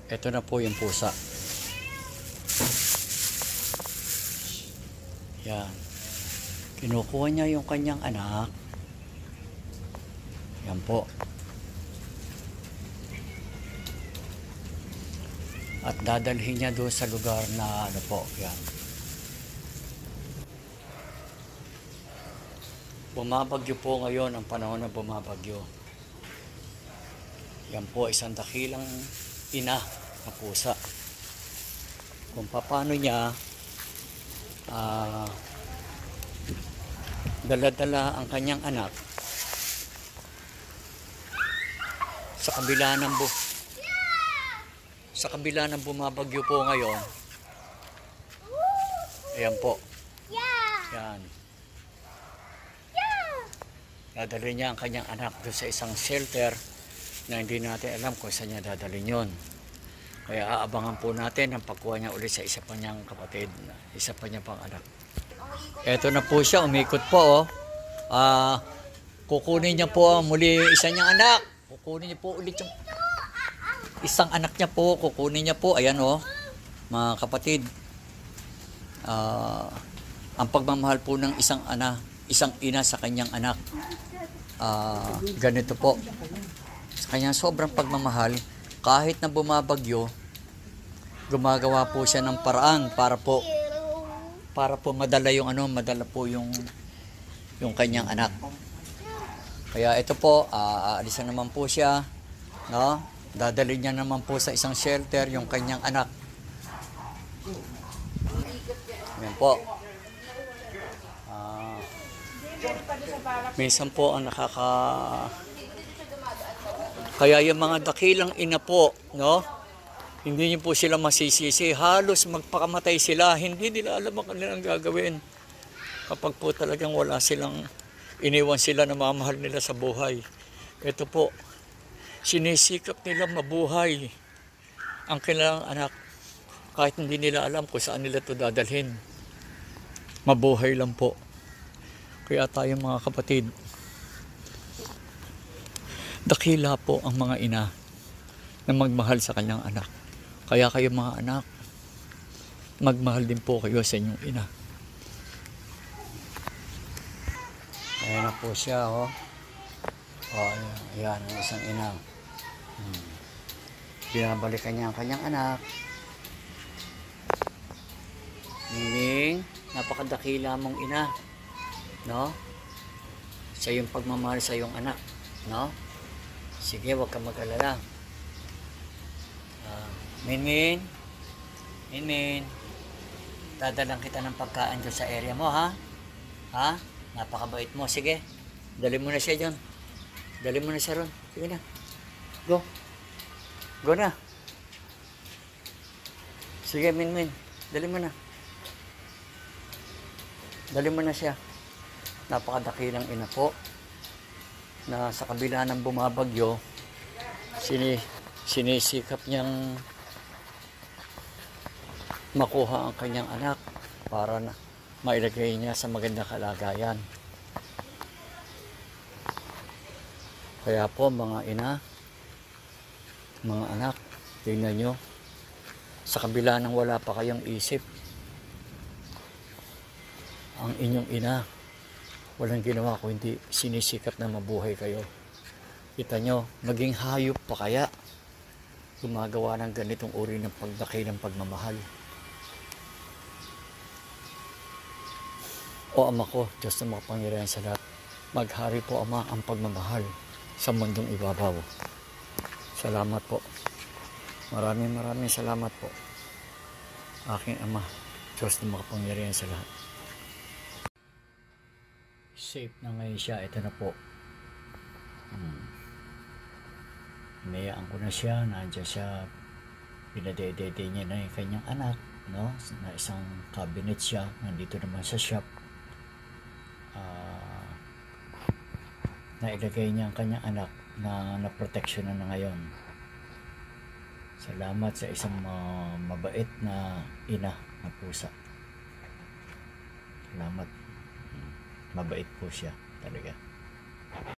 Ito na po yung pusa. Yan. Kinukuha niya yung kanyang anak. Yan po. At dadalhin niya doon sa lugar na ano po. Yan. Bumabagyo po ngayon, ang panahon na bumabagyo. Yan po, isang dakilang ina na pusa. Kung paano niya dala-dala ang kanyang anak sa kabila ng bumabagyo po ngayon. Ayan po. Yan. Dadalhin niya ang kanyang anak doon sa isang shelter na hindi natin alam kung saan niya dadalhin yun. Kaya aabangan po natin ang pagkuha niya ulit sa isa pa niyang kapatid, isa pa niya pang anak. Eto na po siya, umikot po. Kukunin niya po muli isa niyang anak. Kukunin niya po ulit yung isang anak niya po. Kukunin niya po, ayan mga kapatid. Ang pagmamahal po ng isang ina sa kanyang anak. Ganito po. Sa kanyang sobrang pagmamahal, kahit na bumabagyo, gumagawa po siya ng paraan para po madala po yung kanyang anak. Kaya ito po, aalisan naman po siya, no? Dadalhin niya naman po sa isang shelter yung kanyang anak. Yan po. Minsan po ang kaya yung mga dakilang ina po, no? Hindi niyo po sila masisisi. Halos magpakamatay sila. Hindi nila alam ang kanilang gagawin. Kapag po talagang wala silang iniwan sila na mamahal nila sa buhay. Ito po, sinisikap nila mabuhay ang kanilang anak. Kahit hindi nila alam kung saan nila ito dadalhin. Mabuhay lang po. Kaya tayo mga kapatid, dakila po ang mga ina na magmahal sa kanyang anak. Kaya kayo mga anak, magmahal din po kayo sa inyong ina. Ayan na po siya, ayan ang isang ina. Binabalikan niya ang kanyang anak. Meaning, napakadakila mong ina, no? Sa iyong pagmamahal sa iyong anak, no? Sige, huwag ka mag-alala. Minmin, dadalang kita ng pagkain doon sa area mo, ha? Ha? Napakabait mo. Sige, dali mo na siya dyan. Dali mo na siya ron. Sige na. Go. Go na. Sige, Minmin. Dali mo na. Dali mo na siya. Napakadakilang ina po na sa kabila ng bumabagyo, sinisikap niyang makuha ang kanyang anak para na mailagay niya sa magandang kalagayan. Kaya po mga ina, mga anak, tingnan nyo, sa kabila ng wala pa kayong isip, ang inyong ina, walang ginawa kung hindi sinisikap na mabuhay kayo. Kita nyo, maging hayop pa kaya gumagawa ng ganitong uri ng pagdaki ng pagmamahal. O Ama ko, Diyos na makapangyarihan sa lahat, maghari po Ama ang pagmamahal sa mundong ibabaw. Salamat po. Maraming salamat po. Aking Ama, Diyos na makapangyarihan sa lahat. Safe na ngayon siya. Ito na po. Hinayaan ko na siya. Nandiyan siya. Pinadedede niya na yung kanyang anak. No? Na isang cabinet siya. Nandito naman sa shop. Nailagay niya ang kanyang anak na naproteksyon na ngayon. Salamat sa isang mabait na ina na pusa. Salamat. Mabait po siya talaga.